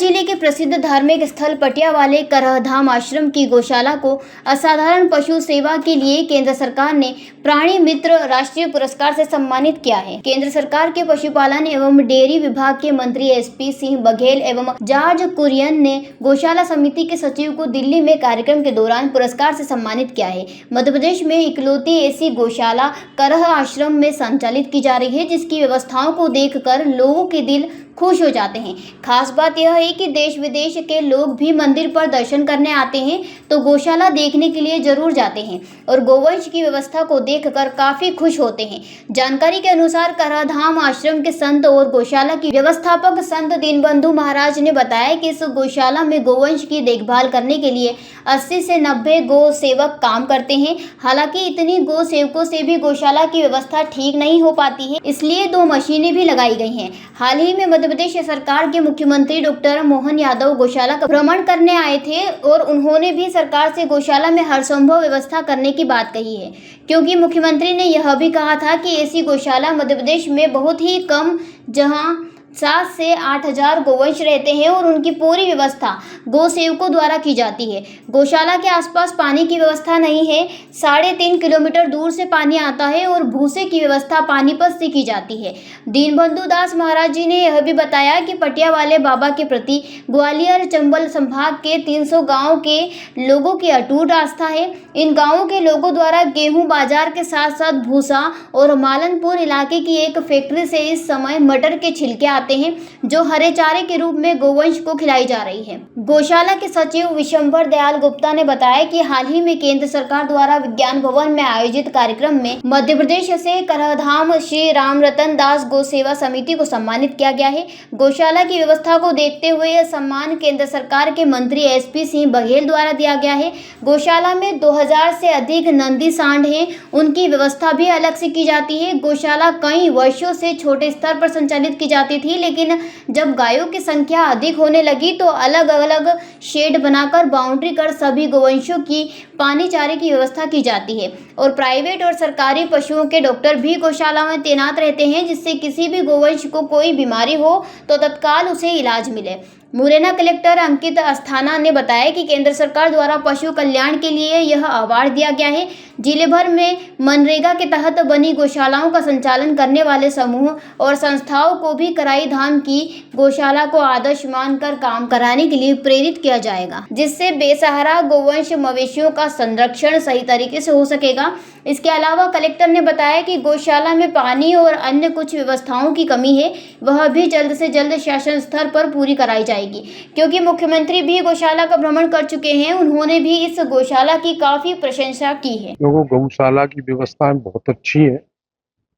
जिले के प्रसिद्ध धार्मिक स्थल पटिया वाले करहधाम आश्रम की गौशाला को असाधारण पशु सेवा के लिए केंद्र सरकार ने प्राणी मित्र राष्ट्रीय पुरस्कार से सम्मानित किया है। केंद्र सरकार के पशुपालन एवं डेयरी विभाग के मंत्री एसपी सिंह बघेल एवं जॉर्ज कुरियन ने गौशाला समिति के सचिव को दिल्ली में कार्यक्रम के दौरान पुरस्कार से सम्मानित किया है। मध्य प्रदेश में इकलौती ऐसी गौशाला करह आश्रम में संचालित की जा रही है, जिसकी व्यवस्थाओं को देखकर लोगों के दिल खुश हो जाते हैं। खास बात यह है कि देश विदेश के लोग भी मंदिर पर दर्शन करने आते हैं तो गौशाला देखने के लिए जरूर जाते हैं और गोवंश की व्यवस्था को देखकर काफी खुश होते हैं। जानकारी के अनुसार करहधाम आश्रम के संत और गौशाला की व्यवस्थापक संत दीनबंधु महाराज ने बताया कि इस गौशाला में गोवंश की देखभाल करने के लिए 80 से 90 गौ सेवक काम करते हैं। हालांकि इतनी गौ सेवकों से भी गौशाला की व्यवस्था ठीक नहीं हो पाती है, इसलिए 2 मशीनें भी लगाई गई हैं। हाल ही में मध्य प्रदेश सरकार के मुख्यमंत्री डॉक्टर मोहन यादव गौशाला का भ्रमण करने आए थे और उन्होंने भी सरकार से गौशाला में हर संभव व्यवस्था करने की बात कही है, क्योंकि मुख्यमंत्री ने यह भी कहा था कि ऐसी गौशाला मध्य प्रदेश में बहुत ही कम, जहां 7 से 8 हजार गोवंश रहते हैं और उनकी पूरी व्यवस्था गौ सेवकों द्वारा की जाती है। गौशाला के आसपास पानी की व्यवस्था नहीं है। 3.5 किलोमीटर दूर से पानी आता है और भूसे की व्यवस्था पानीपत से की जाती है। दीनबंधु दास महाराज जी ने यह भी बताया कि पटिया वाले बाबा के प्रति ग्वालियर चंबल संभाग के 300 गाँव के लोगों की अटूट आस्था है। इन गाँवों के लोगों द्वारा गेहूँ बाजार के साथ साथ भूसा और मालनपुर इलाके की एक फैक्ट्री से इस समय मटर के छिलके आते हैं, जो हरे चारे के रूप में गोवंश को खिलाई जा रही है। गौशाला के सचिव विशंबर दयाल गुप्ता ने बताया कि हाल ही में केंद्र सरकार द्वारा विज्ञान भवन में आयोजित कार्यक्रम में मध्य प्रदेश से करहधाम श्री राम रतन दास गौ सेवा समिति को सम्मानित किया गया है। गौशाला की व्यवस्था को देखते हुए यह सम्मान केंद्र सरकार के मंत्री एसपी सिंह बघेल द्वारा दिया गया है। गौशाला में 2000 से अधिक नंदी सांड हैं, उनकी व्यवस्था भी अलग से की जाती है। गौशाला कई वर्षों से छोटे स्तर पर संचालित की जाती थी, लेकिन जब गायों की संख्या अधिक होने लगी तो अलग अलग शेड बनाकर बाउंड्री कर सभी गोवंशों की पानी चारे की व्यवस्था की जाती है और प्राइवेट और सरकारी पशुओं के डॉक्टर भी गौशाला में तैनात रहते हैं, जिससे किसी भी गोवंश को कोई बीमारी हो तो तत्काल उसे इलाज मिले। मुरैना कलेक्टर अंकित अस्थाना ने बताया कि केंद्र सरकार द्वारा पशु कल्याण के लिए यह अवार्ड दिया गया है। जिले भर में मनरेगा के तहत बनी गौशालाओं का संचालन करने वाले समूह और संस्थाओं को भी कराई धाम की गौशाला को आदर्श मानकर काम कराने के लिए प्रेरित किया जाएगा, जिससे बेसहारा गोवंश मवेशियों का संरक्षण सही तरीके से हो सकेगा। इसके अलावा कलेक्टर ने बताया कि गौशाला में पानी और अन्य कुछ व्यवस्थाओं की कमी है, वह भी जल्द से जल्द शासन स्तर पर पूरी कराई जाएगी, क्योंकि मुख्यमंत्री भी गौशाला का भ्रमण कर चुके हैं। उन्होंने भी इस गौशाला की काफी प्रशंसा की है। गौशाला की व्यवस्थाएं बहुत अच्छी है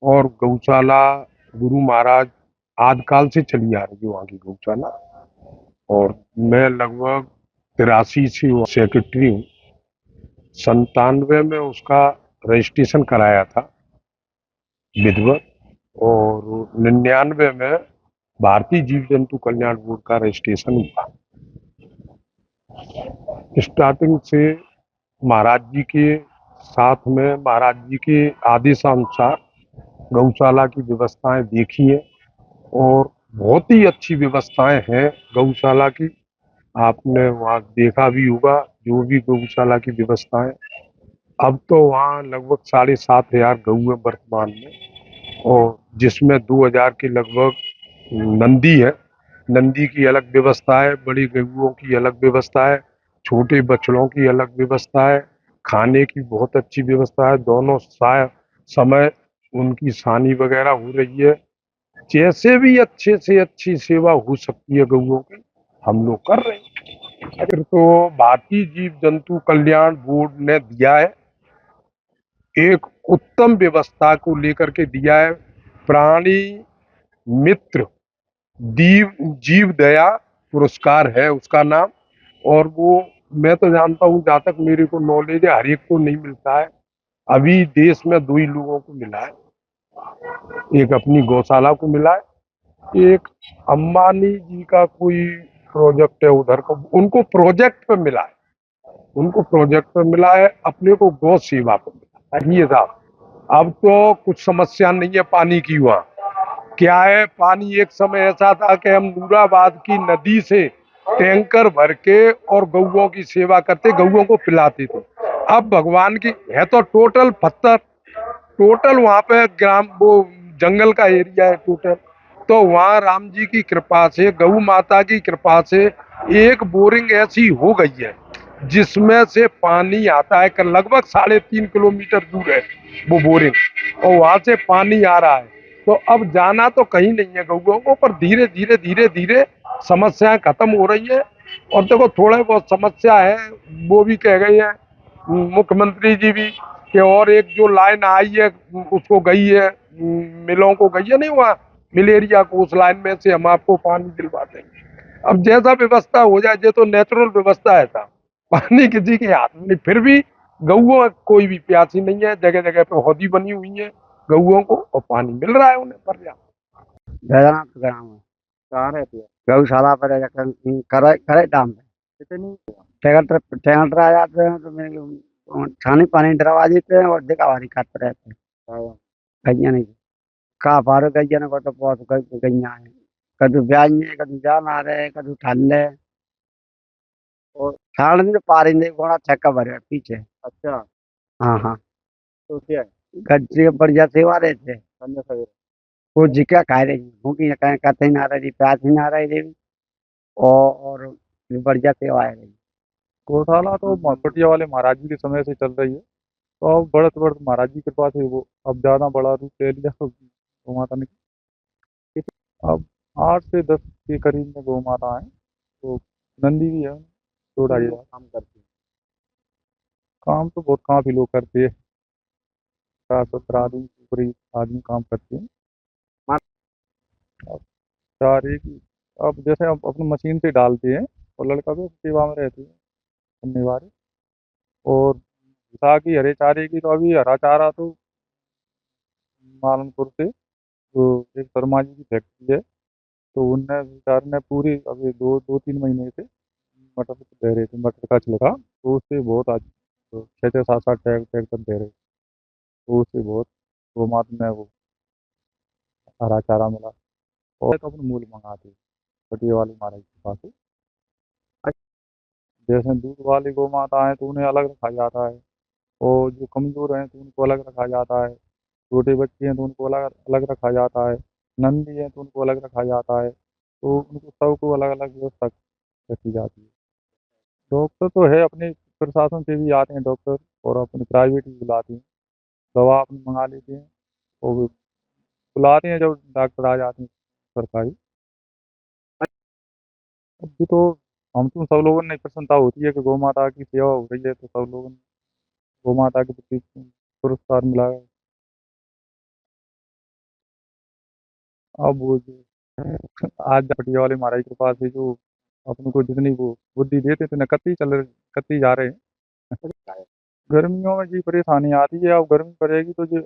और गौशाला गुरु महाराज आदिकाल से चली आ रही है वहाँ की गौशाला, और मैं लगभग 83 से सेक्रेटरी हूँ। 97 में उसका रजिस्ट्रेशन कराया था विधिवत, और 99 में भारतीय जीव जंतु कल्याण बोर्ड का रजिस्ट्रेशन हुआ। स्टार्टिंग से महाराज जी के साथ में, महाराज जी के आदेशानुसार गौशाला की व्यवस्थाएं देखी है और बहुत ही अच्छी व्यवस्थाएं हैं गौशाला की। आपने वहाँ देखा भी होगा जो भी गौशाला की व्यवस्थाएं। अब तो वहाँ लगभग 7500 गऊ है वर्तमान में, और जिसमें 2000 के लगभग नंदी है। नंदी की अलग व्यवस्था है, बड़ी गऊओं की अलग व्यवस्था है, छोटे बछड़ों की अलग व्यवस्था है, खाने की बहुत अच्छी व्यवस्था है। दोनों समय उनकी सानी वगैरह हो रही है। जैसे भी अच्छे से अच्छी सेवा हो सकती है गऊओं की, हम लोग कर रहे हैं। अगर तो भारतीय जीव जंतु कल्याण बोर्ड ने दिया है, एक उत्तम व्यवस्था को लेकर के दिया है। प्राणी मित्र जीव दया पुरस्कार है उसका नाम, और वो मैं तो जानता हूँ, जहाँ तक मेरे को नॉलेज है, हर एक को नहीं मिलता है। अभी देश में 2 ही लोगों को मिला है, एक अपनी गौशाला को मिला है, एक अंबानी जी का कोई प्रोजेक्ट है उधर का, उनको प्रोजेक्ट पे मिला है, उनको प्रोजेक्ट पे मिला है, अपने को गौ सेवा पे मिला है। ये साहब अब तो कुछ समस्या नहीं है पानी की। वहाँ क्या है, पानी एक समय ऐसा था कि हम नूराबाद की नदी से टैंकर भर के और गौओं की सेवा करते, गौओं को पिलाते थे। अब भगवान की है तो टोटल पत्थर, टोटल वहाँ पे ग्राम वो जंगल का एरिया है टोटल। तो वहाँ राम जी की कृपा से, गौ माता की कृपा से एक बोरिंग ऐसी हो गई है जिसमें से पानी आता है। लगभग 3.5 किलोमीटर दूर है वो बोरिंग, और वहां से पानी आ रहा है। तो अब जाना तो कहीं नहीं है गौओं को, पर धीरे धीरे धीरे धीरे समस्याएं खत्म हो रही है। और देखो थोड़े बहुत समस्या है वो भी कह गए हैं मुख्यमंत्री जी भी कि और एक जो लाइन आई है उसको गई है, मिलों को गई है नहीं वहाँ मिल एरिया को, उस लाइन में से हम आपको पानी दिलवा देंगे। अब जैसा व्यवस्था हो जाए, ये तो नेचुरल व्यवस्था है था, पानी किसी के हाथ में नहीं। फिर भी गौओं कोई भी प्यासी नहीं है, जगह जगह पे हौदी बनी हुई है गौओं को, और पानी मिल रहा है उन्हें पर्याप्त। बैजनाथ ग्राम है। कहाँ रहती है? गौशाला पर है, करे करे डाम पे कितनी? टैंकर आ जाते हैं तो मेरे छानी पानी डरवा देते हैं और दिखावारी काटते रहते हैं। गैया नहीं कहा पारो गैया ने को तो बहुत गैया है, कदू ब्याज में कदू जान आ रहे कदू ठल्ले और ठाण में पारी नहीं घोड़ा चक्का भरे पीछे। अच्छा, हाँ हाँ, तो क्या है? गज्जे बढ़िया सेवा रहे थे। संजय सवेरे वो जिक्का खा रही भूखी कहीं कथे ना रही, प्यास ही ना रही देवी और बढ़िया सेवा है रही। गौशाला तो पटिया वाले महाराज जी के समय से चल रही है, तो अब बढ़त बढ़त महाराज जी की कृपा से वो अब ज़्यादा बड़ा रूप ले लिया गौ माता ने। अब 8 से 10 के करीब में गौ माता है, तो नंदी भी है, 2-2.5 काम करती है। काम तो बहुत काफ़ी लोग करते हैं, 60-70 आदमी पूरी आदमी काम करते हैं। अब चारे की अब जैसे अब अपनी मशीन से डालते हैं, और लड़का भी सेवा में रहती है करने वाले। और भूसा की हरे चारे की तो अभी हरा चारा तो मालनपुर से जो एक शर्मा जी की फैक्ट्री है, तो उनने बेचारे ने पूरी अभी 2-3 महीने से मटर दे रहे थे, मटर का छिलका, तो उससे बहुत आज 6-7 ट्रैक्टर दे रहे थे, तो उससे बहुत गौ माता में वो हरा चारा मिला। और तो अपने मूल मंगाते पटिया वाली महाराज के पास से। जैसे दूध वाली गौ माता है तो उन्हें अलग रखा जाता है, और जो कमज़ोर हैं तो उनको अलग रखा जाता है, छोटे बच्चे हैं तो उनको अलग अलग रखा जाता है, नंदी हैं तो उनको अलग रखा जाता है, तो उनको सबको अलग अलग व्यवस्था रखी जाती है। डॉक्टर तो है, अपने प्रशासन से भी आते हैं डॉक्टर, और अपने प्राइवेट भी बुलाते हैं, दवा अपनी मंगा लेते हैं, और वो बुलाते हैं जब डॉक्टर आ जाते हैं सरकारी। अब ये तो हम तो सब लोगों ने प्रसन्नता होती है कि गौ माता की सेवा हो रही है, तो सब लोगों ने गौ माता के प्रति पुरस्कार मिला है। अब वो जो आज पटिया वाले महाराज के पास है, जो अपने को जितनी वो बुद्धि देते थे ना, कत्ती जा रहे हैं। गर्मियों में जी परेशानी आती है, अब गर्मी पड़ेगी तो जी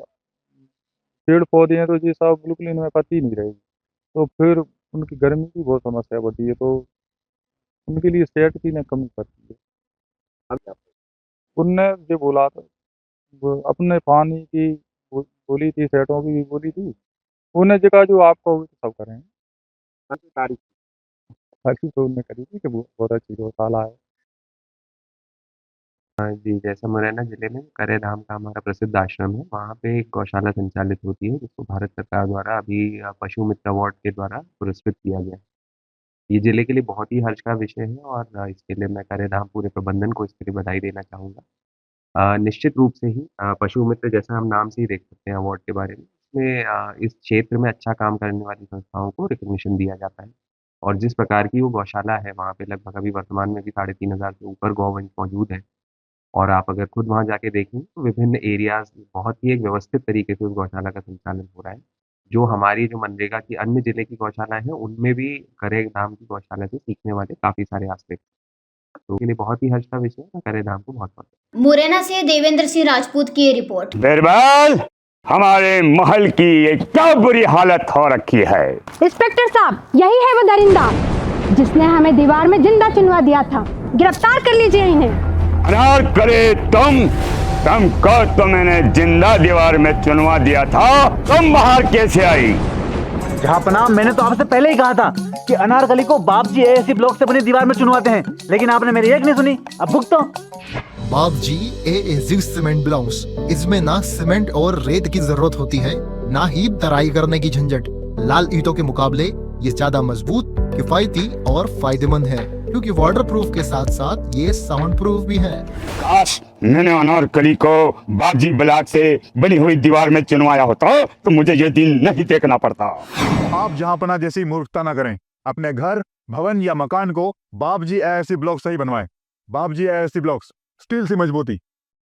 पेड़ पौधे हैं तो जी सब बिल्कुल इनमें पत्ती नहीं रहेगी, तो फिर उनकी गर्मी की बहुत समस्या बढ़ती है, तो उनके लिए सेठ की ना कमी पड़ती है। उनने ये बोला था, वो अपने पानी की बोली थी, सेठों की भी बोली थी, उन्हें जगह जो आपको हुई तो सब करें तारीफ तो उन्होंने करी थी कि वो बहुत अच्छी गौशाला है। हाँ जी, जैसे मुरैना जिले में करेधाम का हमारा प्रसिद्ध आश्रम है, वहाँ पे एक गौशाला संचालित होती है जिसको भारत सरकार द्वारा अभी पशु मित्र अवार्ड के द्वारा पुरस्कृत किया गया है। ये जिले के लिए बहुत ही हर्ष का विषय है, और इसके लिए मैं करेधाम पूरे प्रबंधन को इसके लिए बधाई देना चाहूँगा। निश्चित रूप से ही पशु मित्र जैसा हम नाम से ही देख सकते हैं अवार्ड के बारे में, इसमें इस क्षेत्र में अच्छा काम करने वाली संस्थाओं को रिकॉग्निशन दिया जाता है। और जिस प्रकार की वो गौशाला है, वहाँ पे लगभग अभी वर्तमान में भी 3,500 से ऊपर गौवंश मौजूद है। और आप अगर खुद वहाँ जाके देखें तो विभिन्न एरियाज़ बहुत ही एक व्यवस्थित तरीके से उस गौशाला का संचालन हो रहा है। जो हमारी जो मनरेगा की अन्य जिले की गौशाला है, उनमें भी करेधाम की गौशाला से सीखने वाले काफ़ी सारे एस्पेक्ट, तो इसके लिए बहुत ही हर्ष का विषय है। मैं करेधाम को बहुत-बहुत मुरैना से देवेंद्र सिंह राजपूत की ये रिपोर्ट। बिरबल, हमारे महल की ये क्या बुरी हालत हो रखी है। इंस्पेक्टर साहब, यही है वो दरिंदा जिसने हमें दीवार में जिंदा चुनवा दिया था। गिरफ्तार कर लीजिए इन्हें। अनार करे तुमको तो मैंने जिंदा दीवार में चुनवा दिया था, तुम बाहर कैसे आई? जहापना, मैंने तो आपसे पहले ही कहा था कि अनारकली को बाप जी एएससी ब्लॉक से बनी दीवार में चुनवाते हैं, लेकिन आपने मेरी एक नहीं सुनी। अब भुगतो। बाप जी एएससी सीमेंट ब्लॉक्स, इसमें ना सीमेंट और रेत की जरूरत होती है, ना ही तराई करने की झंझट। लाल ईंटों के मुकाबले ये ज्यादा मजबूत, किफायती और फायदेमंद है, क्योंकि वाटर प्रूफ के साथ साथ ये साउंड प्रूफ भी है। काश मैंने अनारकली को बापजी ब्लॉक से बनी हुई दीवार में चुनवाया होता तो मुझे ये दिन नहीं देखना पड़ता। आप जहांपना जैसी मूर्खता ना करें। अपने घर, भवन या मकान को बाप जी एएससी ब्लॉक से ही बनवाएं। बाप जी एएससी ब्लॉक्स, स्टील से मजबूती।